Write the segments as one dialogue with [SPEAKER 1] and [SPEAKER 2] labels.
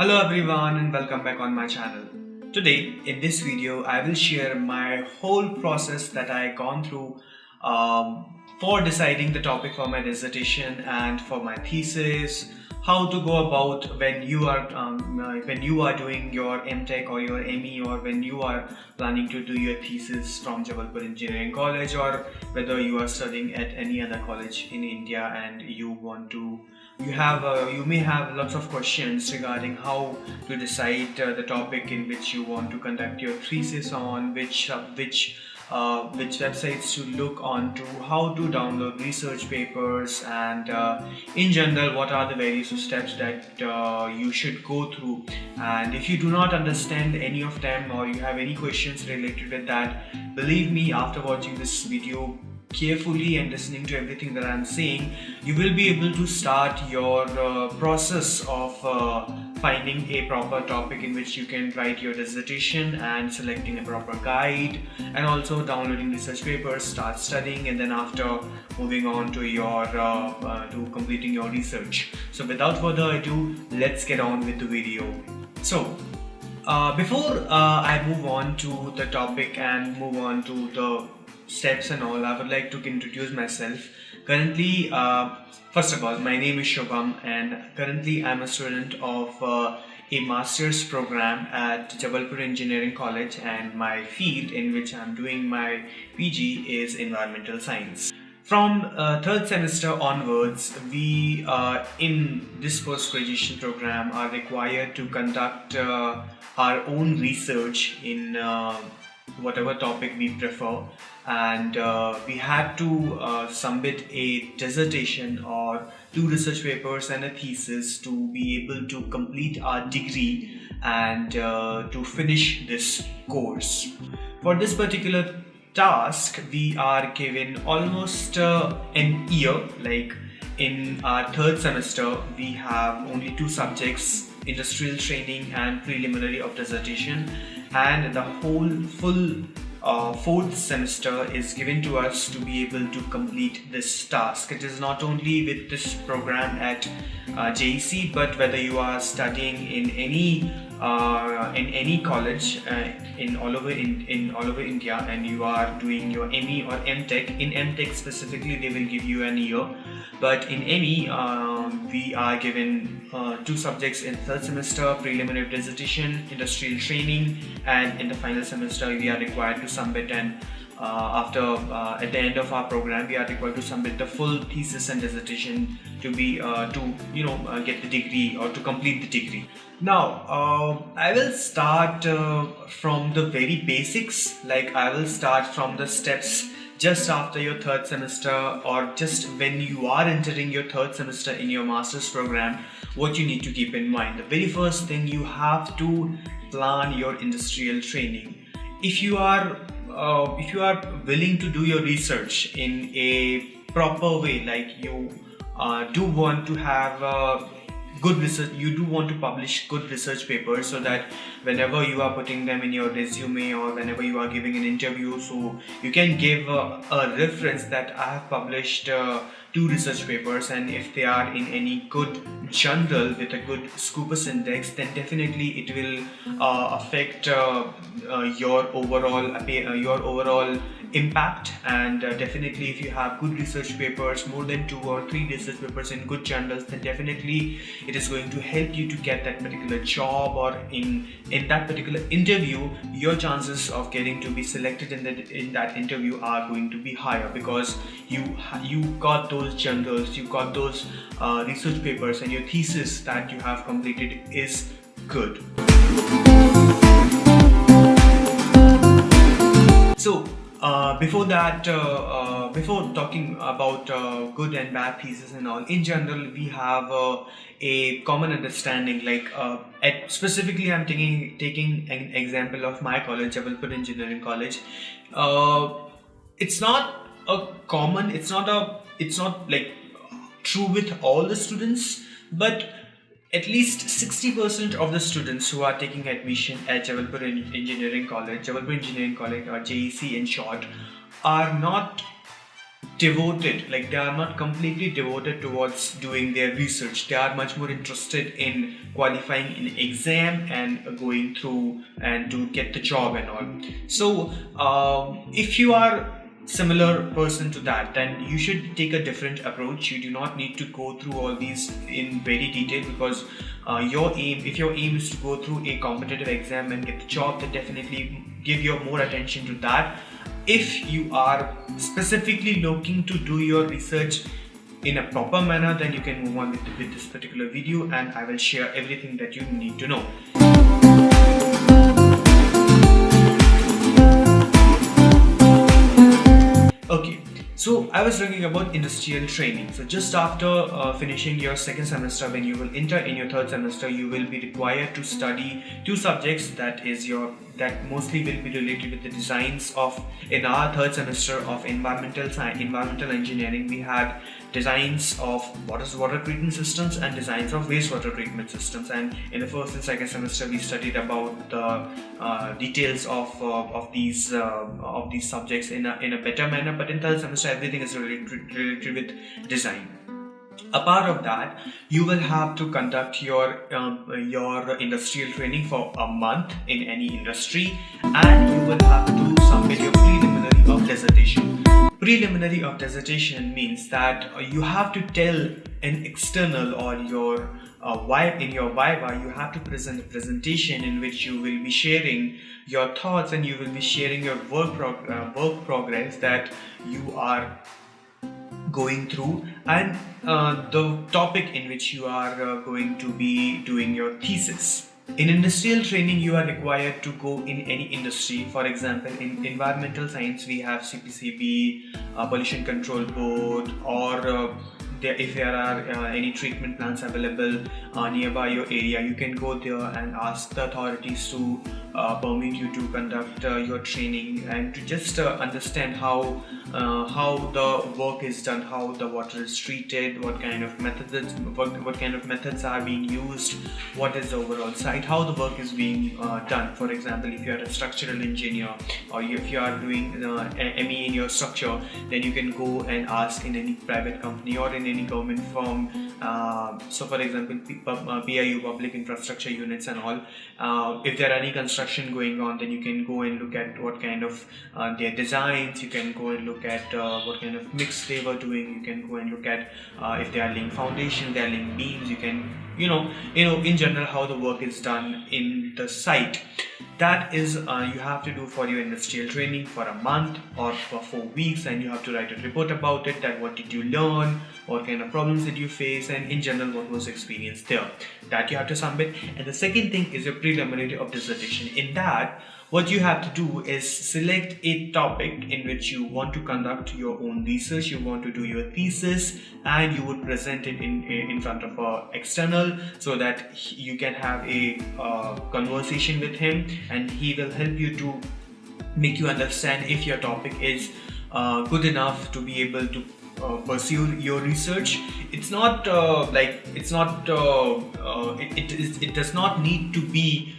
[SPEAKER 1] Hello everyone and welcome back on my channel. Today in this video I will share my whole process that I gone through for deciding the topic for my dissertation and for my thesis, how to go about when you are doing your MTech or your ME, or when you are planning to do your thesis from Jabalpur Engineering College, or whether you are studying at any other college in India and you may have lots of questions regarding how to decide the topic in which you want to conduct your thesis on, which websites to look on, to how to download research papers, and in general what are the various steps that you should go through. And if you do not understand any of them, or you have any questions related with that, believe me, after watching this video carefully and listening to everything that I'm saying, you will be able to start your process of finding a proper topic in which you can write your dissertation, and selecting a proper guide, and also downloading research papers, start studying, and then after moving on to your to completing your research. So without further ado, let's get on with the video. So before I move on to the topic and move on to the steps and all, I would like to introduce myself. Currently, first of all, my name is Shubham, and currently I'm a student of a master's program at Jabalpur Engineering College, and my field in which I'm doing my PG is environmental science. From third semester onwards, we in this post-graduation program are required to conduct our own research in whatever topic we prefer, and we had to submit a dissertation or two research papers and a thesis to be able to complete our degree and to finish this course. For this particular task, we are given almost an year. Like in our third semester, we have only two subjects: industrial training and preliminary of dissertation, and the whole full fourth semester is given to us to be able to complete this task. It is not only with this program at JEC, but whether you are studying in any college in all over India, and you are doing your ME or MTech. In MTech specifically, they will give you an year, but in ME we are given two subjects in third semester: preliminary dissertation, industrial training, and in the final semester we are required to submit, and at the end of our program we are required to submit the full thesis and dissertation to be get the degree or to complete the degree. Now I will start from the very basics. Like, I will start from the steps just after your third semester, or just when you are entering your third semester in your master's program. What you need to keep in mind: the very first thing, you have to plan your industrial training. If you are willing to do your research in a proper way, like you do want to have good research, you do want to publish good research papers, so that whenever you are putting them in your resume, or whenever you are giving an interview, so you can give a reference that I have published two research papers, and if they are in any good journal with a good Scopus index, then definitely it will affect your overall impact. And definitely, if you have good research papers, more than 2 or 3 research papers in good journals, then definitely it is going to help you to get that particular job, or in that particular interview, your chances of getting to be selected in that interview are going to be higher, because you got those journals, you got those research papers, and your thesis that you have completed is good. So before that, before talking about good and bad thesis and all, in general we have a common understanding. Like specifically, I'm taking an example of my college, Jabalpur Engineering College. It's not like true with all the students, but at least 60% of the students who are taking admission at Jabalpur Engineering College or JEC in short, are not devoted, like they are not completely devoted towards doing their research. They are much more interested in qualifying in exam and going through and to get the job and all. So if you are similar person to that, then you should take a different approach. You do not need to go through all these in very detail, because if your aim is to go through a competitive exam and get the job, then definitely give your more attention to that. If you are specifically looking to do your research in a proper manner, then you can move on with this particular video, and I will share everything that you need to know. Okay, so I was talking about industrial training. So just after finishing your second semester, when you will enter in your third semester, you will be required to study two subjects that mostly will be related with the designs of. In our third semester of environmental engineering, we had designs of water treatment systems and designs of wastewater treatment systems, and in the first and second semester we studied about the details of these subjects in a better manner. But in third semester, everything is related with design. Apart of that, you will have to conduct your industrial training for a month in any industry, and you will have to submit your preliminary of dissertation. Preliminary of dissertation means that you have to tell an external, or your in your viva, you have to present a presentation in which you will be sharing your thoughts, and you will be sharing your work progress that you are going through, and the topic in which you are going to be doing your thesis. In industrial training, you are required to go in any industry. For example, in environmental science, we have CPCB, Pollution Control Board, or if there are any treatment plants available nearby your area, you can go there and ask the authorities to permit you to conduct your training, and to just understand how the work is done, how the water is treated, what kind of methods are being used, what is the overall site, how the work is being done. For example, if you are a structural engineer, or if you are doing ME in your structure, then you can go and ask in any private company or in any government firm. So for example, PIU, public infrastructure units and all, if there are any construction going on, then you can go and look at what kind of their designs. You can go and look at what kind of mix they were doing. You can go and look at if they are laying foundation, they are laying beams. You can in general how the work is done in the site. That is you have to do for your industrial training for a month or for 4 weeks, and you have to write a report about it, that what did you learn, what kind of problems did you face, and in general what was experienced there. That you have to submit. And the second thing is your preliminary of dissertation. In that, what you have to do is select a topic in which you want to conduct your own research, you want to do your thesis, and you would present it in front of an external, so that you can have a conversation with him, and he will help you to make you understand if your topic is good enough to be able to pursue your research. It does not need to be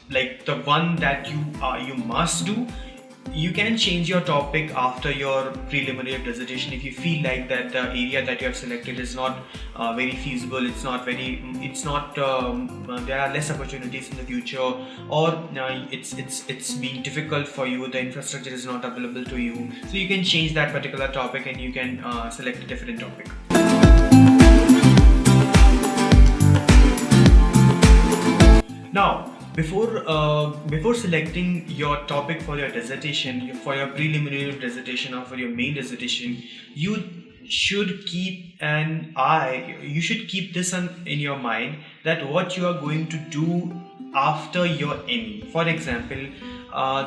[SPEAKER 1] like the one that you must do. You can change your topic after your preliminary dissertation if you feel like that the area that you have selected is not very feasible. There are less opportunities in the future, or it's being difficult for you. The infrastructure is not available to you. So you can change that particular topic, and you can select a different topic. Now, before selecting your topic for your dissertation, for your preliminary dissertation or for your main dissertation, you should keep this in your mind, that what you are going to do after your ME. For example,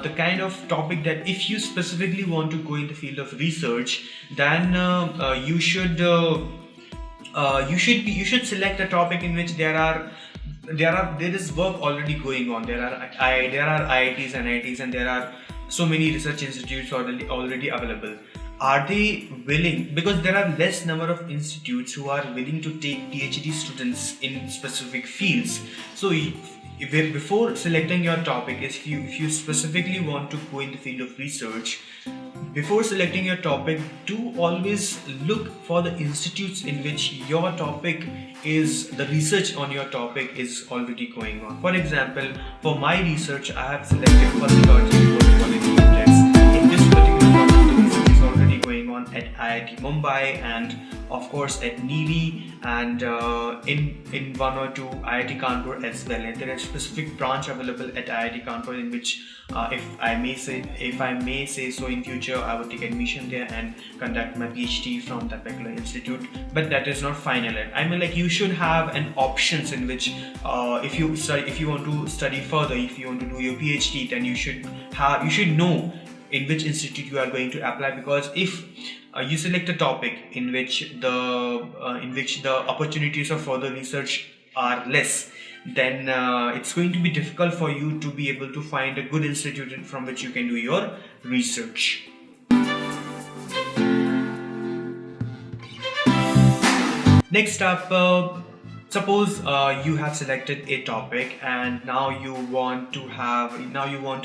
[SPEAKER 1] the kind of topic that if you specifically want to go in the field of research, then you should select a topic in which there is work already going on. There are IITs and NITs, and there are so many research institutes already available. Are they willing? Because there are less number of institutes who are willing to take PhD students in specific fields. So before selecting your topic, if you specifically want to go in the field of research, before selecting your topic, do always look for the institutes in which your topic is, the research on your topic is already going on. For example, for my research, I have selected physiology for quality index. In this particular topic, the research is already going on at IIT Mumbai and of course at NEERI and in one or two IIT Kanpur as well. And there is a specific branch available at IIT Kanpur in which, if I may say so, in future I would take admission there and conduct my PhD from that particular institute. But that is not final yet. I mean, like, you should have an options in which, if you want to study further, if you want to do your PhD, then you should know in which institute you are going to apply, because if you select a topic in which the opportunities of further research are less, then it's going to be difficult for you to be able to find a good institute from which you can do your research. Next up, suppose you have selected a topic and now you want to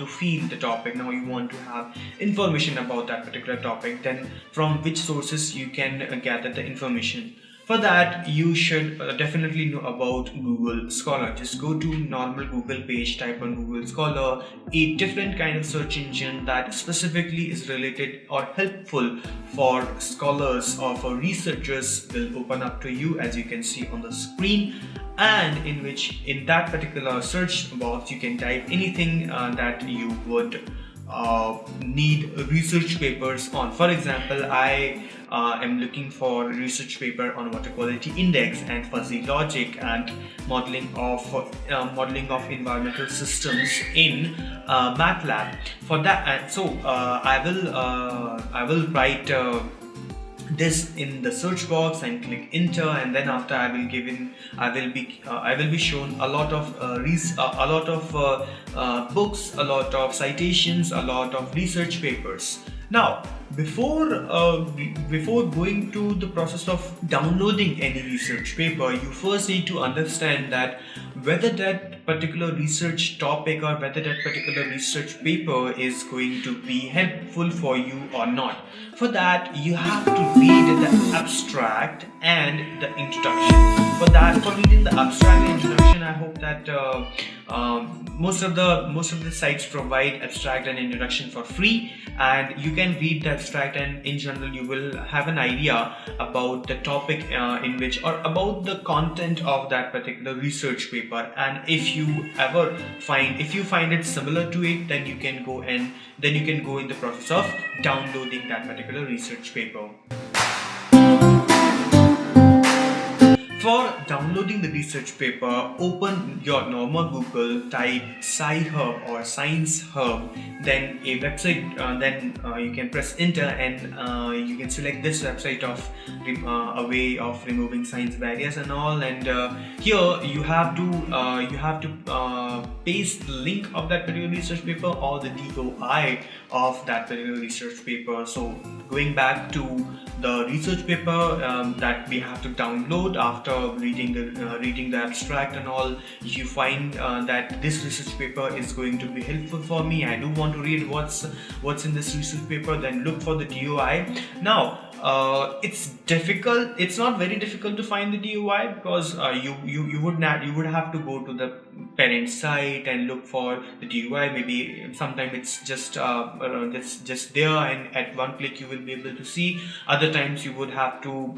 [SPEAKER 1] feel the topic, now you want to have information about that particular topic. Then from which sources you can gather the information? For that, you should definitely know about Google Scholar. Just go to normal Google page, type on Google Scholar. A different kind of search engine that specifically is related or helpful for scholars or for researchers will open up to you, as you can see on the screen, and in that particular search box you can type anything that you would need research papers on. For example, I am looking for research paper on water quality index and fuzzy logic and modeling of environmental systems in MATLAB. For that, I will write this in the search box and click enter, and then after I will be shown a lot of books, a lot of citations, a lot of research papers. Now, before going to the process of downloading any research paper, you first need to understand that whether that particular research topic or whether that particular research paper is going to be helpful for you or not. For that, you have to read the abstract and the introduction. For reading the abstract and introduction, I hope that most of the sites provide abstract and introduction for free, and you can read the abstract, and in general you will have an idea about the topic in which, or about the content of that particular research paper. And if you find it similar to it, then you can go in the process of downloading that particular research paper. For downloading the research paper, open your normal Google, type Sci-Hub or Science Hub, then a website, then you can press enter, and you can select this website of a way of removing science barriers and all. And here you have to paste the link of that particular research paper or the DOI of that particular research paper. So going back to the research paper that we have to download after reading the abstract and all, if you find that this research paper is going to be helpful for me, I do want to read what's in this research paper, then look for the DOI. Now, it's not very difficult to find the DOI, because you would have to go to the parent site and look for the DOI. Maybe sometimes it's just there, and at one click you will be able to see. Other times you would have to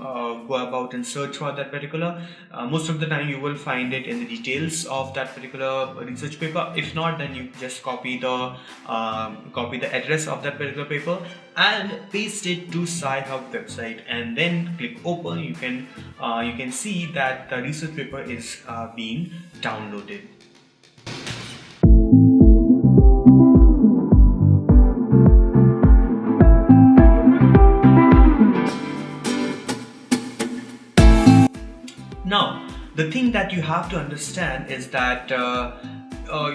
[SPEAKER 1] go about and search for that particular. Most of the time you will find it in the details of that particular research paper. If not, then you just copy the address of that particular paper and paste it to Sci-Hub website, and then click open. You can see that the research paper is being downloaded. Now, the thing that you have to understand is that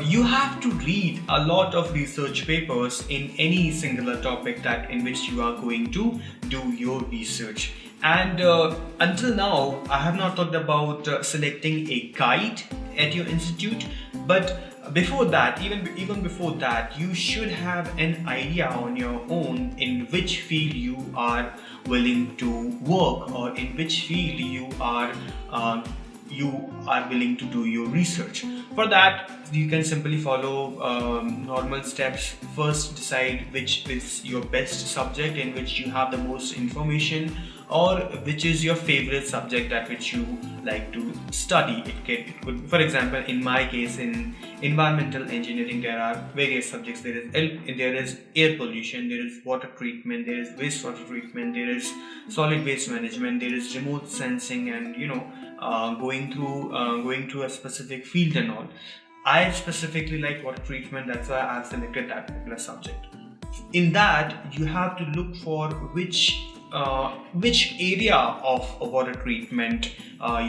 [SPEAKER 1] you have to read a lot of research papers in any singular topic in which you are going to do your research. And until now, I have not talked about selecting a guide at your institute. But before that, even before that, you should have an idea on your own in which field you are willing to work, or in which field you are willing to do your research. For that, you can simply follow normal steps. First, decide which is your best subject in which you have the most information, or which is your favorite subject at which you like to study. It could, for example, in my case, in environmental engineering, there are various subjects. There is air pollution, there is water treatment, there is wastewater treatment, there is solid waste management, there is remote sensing, and going through a specific field and all. I specifically like water treatment, that's why I've selected that particular subject. In that, you have to look for which area of water treatment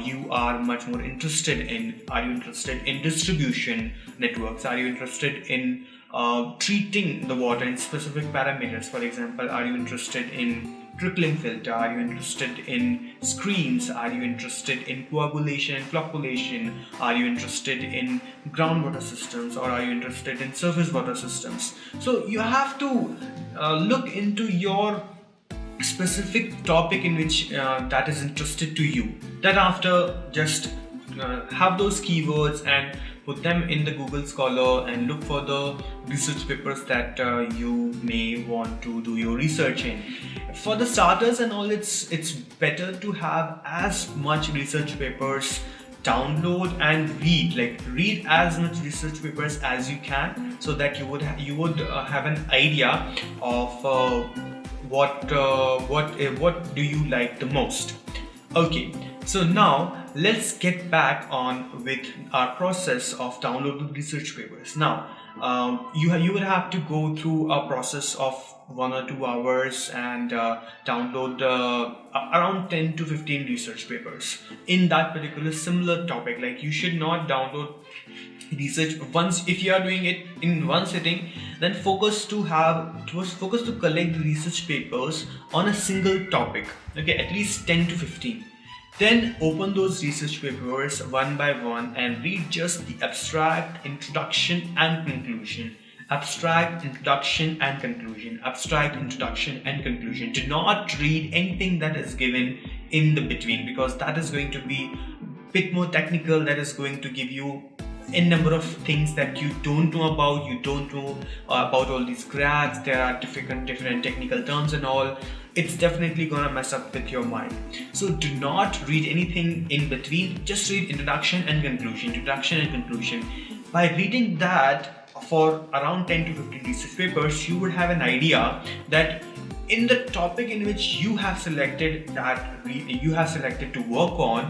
[SPEAKER 1] you are much more interested in. Are you interested in distribution networks? Are you interested in treating the water in specific parameters? For example, are you interested in trickling filter? Are you interested in screens? Are you interested in coagulation and flocculation? Are you interested in groundwater systems, or are you interested in surface water systems? So you have to look into your specific topic in which that is interested to you. Then after, just have those keywords and put them in the Google Scholar and look for the research papers that you may want to do your research in. For the starters and all, it's better to have as much research papers download and read as much research papers as you can, so that you would have an idea of what do you like the most. Okay, so now let's get back on with our process of downloading research papers. Now you will have to go through a process of 1 or 2 hours and download around 10 to 15 research papers in that particular similar topic. Like, you should not download research once. If you are doing it in one sitting, then focus to collect the research papers on a single topic. Okay, at least 10 to 15. Then open those research papers one by one and read just the abstract, introduction and conclusion. Abstract, introduction and conclusion. Abstract, introduction and conclusion. Do not read anything that is given in the between, because that is going to be a bit more technical. That is going to give you a number of things that you don't know about. You don't know about all these graphs. There are different technical terms and all. It's definitely gonna mess up with your mind. So do not read anything in between. Just read introduction and conclusion. Introduction and conclusion. By reading that for around 10 to 15 research papers, you would have an idea that in the topic in which you have selected to work on,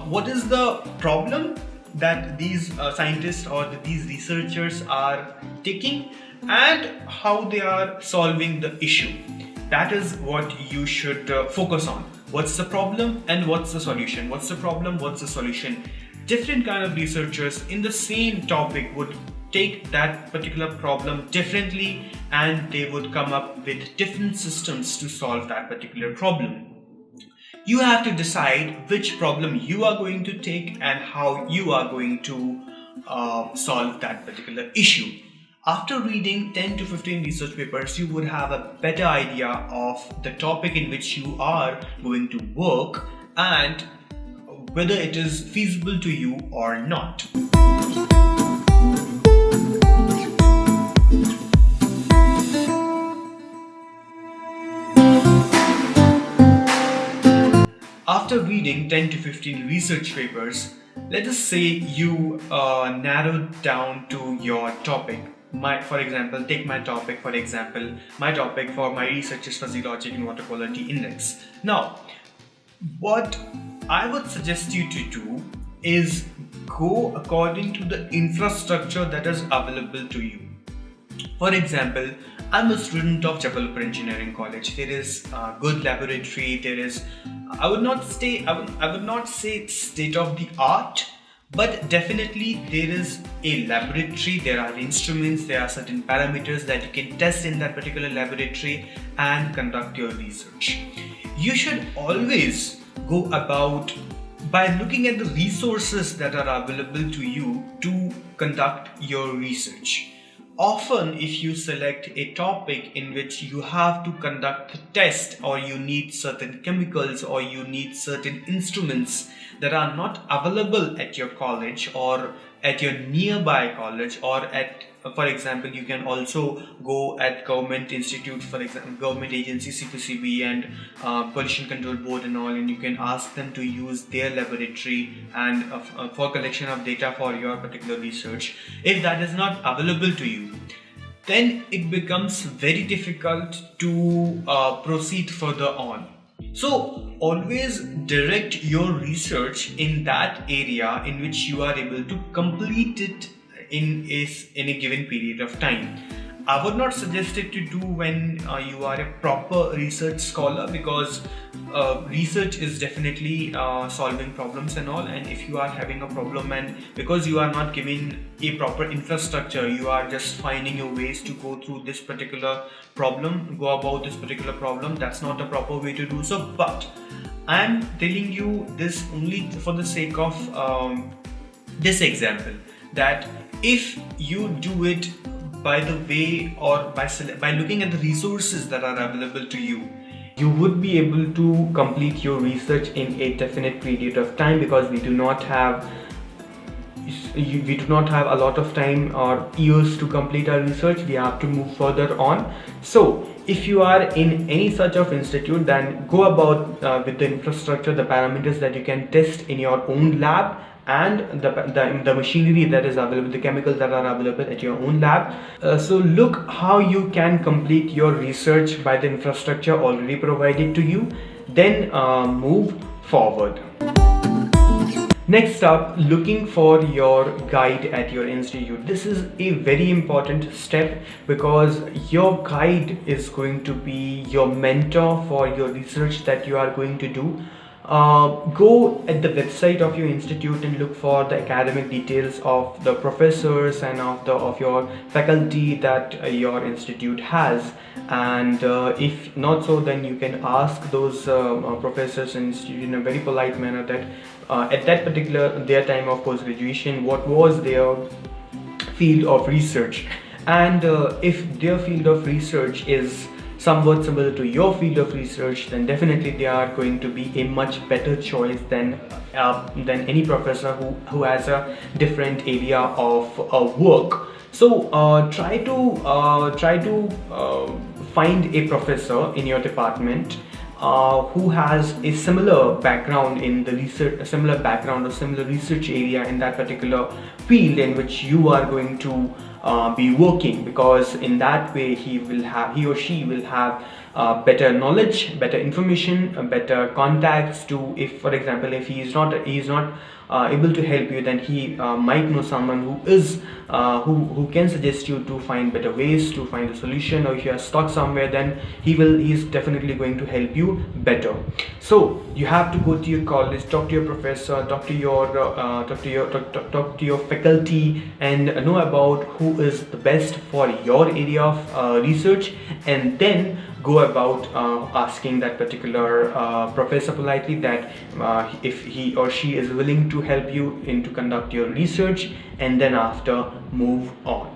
[SPEAKER 1] what is the problem that these scientists or these researchers are taking, and how they are solving the issue. That is what you should focus on. What's the problem and what's the solution? What's the problem? What's the solution? Different kind of researchers in the same topic would take that particular problem differently, and they would come up with different systems to solve that particular problem. You have to decide which problem you are going to take and how you are going to solve that particular issue. After reading 10 to 15 research papers, you would have a better idea of the topic in which you are going to work and whether it is feasible to you or not. After reading 10 to 15 research papers, let us say you narrowed down to your topic. For example, take my topic. For example, my topic for my research is physiologic and water quality index. Now, what I would suggest you to do is go according to the infrastructure that is available to you. For example, I'm a student of Jabalpur Engineering College. There is a good laboratory. There is, I would not say state of the art, but definitely there is a laboratory. There are instruments. There are certain parameters that you can test in that particular laboratory and conduct your research. You should always go about by looking at the resources that are available to you to conduct your research. Often, if you select a topic in which you have to conduct a test, or you need certain chemicals, or you need certain instruments that are not available at your college or at your nearby college, or at, for example, you can also go at government institutes, for example, government agencies, CPCB and Pollution Control Board and all, and you can ask them to use their laboratory and for collection of data for your particular research. If that is not available to you, then it becomes very difficult to proceed further on. So always direct your research in that area in which you are able to complete it in a given period of time. I would not suggest it to do when you are a proper research scholar, because research is definitely solving problems and all, and if you are having a problem and because you are not given a proper infrastructure, you are just finding your ways to go through this particular problem, go about this particular problem, that's not a proper way to do so. But I am telling you this only for the sake of this example, that if you do it by the way, or by looking at the resources that are available to you, you would be able to complete your research in a definite period of time, because we do not have a lot of time or years to complete our research. We have to move further on. So if you are in any such of institute, then go about with the infrastructure, the parameters that you can test in your own lab, and the machinery that is available, the chemicals that are available at your own lab. So look how you can complete your research by the infrastructure already provided to you, then move forward. Next up, looking for your guide at your institute. This is a very important step, because your guide is going to be your mentor for your research that you are going to do. Go at the website of your institute and look for the academic details of the professors and of your faculty that your institute has, and if not so, then you can ask those professors and institute in a very polite manner that at that particular their time of post-graduation, what was their field of research, and if their field of research is somewhat similar to your field of research, then definitely they are going to be a much better choice than any professor who has a different area of work. So try to find a professor in your department who has a similar background in the research, a similar background or similar research area in that particular field in which you are going to be working, because in that way he or she will have better knowledge, better information, better contacts to, if for example if he is not able to help you, then he might know someone who is who can suggest you to find better ways to find a solution, or if you are stuck somewhere, then he is definitely going to help you better. So you have to go to your college, talk to your professor, talk to your faculty, and know about who is the best for your area of research, and then go about asking that particular professor politely that if he or she is willing to help you to conduct your research, and then after move on.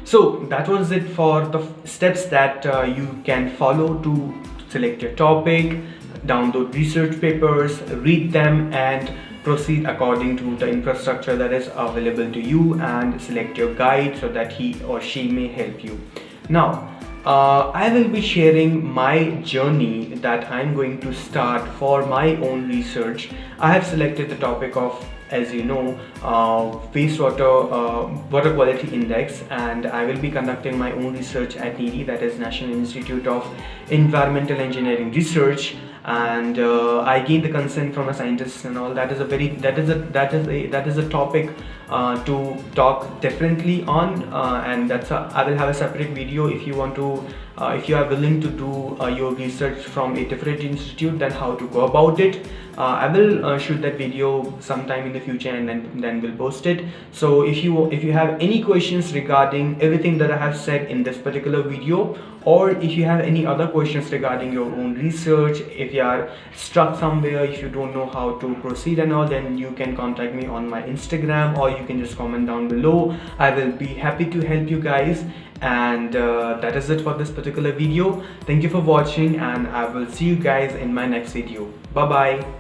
[SPEAKER 1] So that was it for the steps that you can follow to select your topic, download research papers, read them, and proceed according to the infrastructure that is available to you, and select your guide so that he or she may help you. Now I will be sharing my journey that I'm going to start for my own research. I have selected the topic of, as you know, water quality index, and I will be conducting my own research at NIRI, that is National Institute of Environmental Engineering Research, and I gained the consent from a scientist and all. That is a topic to talk differently on, and I will have a separate video if you want to if you are willing to do your research from a different institute, then how to go about it. I will shoot that video sometime in the future, and then we'll post it. So if you have any questions regarding everything that I have said in this particular video, or if you have any other questions regarding your own research, if you are stuck somewhere, if you don't know how to proceed and all, then you can contact me on my Instagram, or you can just comment down below. I will be happy to help you guys. And that is it for this particular video. Thank you for watching, and I will see you guys in my next video. Bye bye.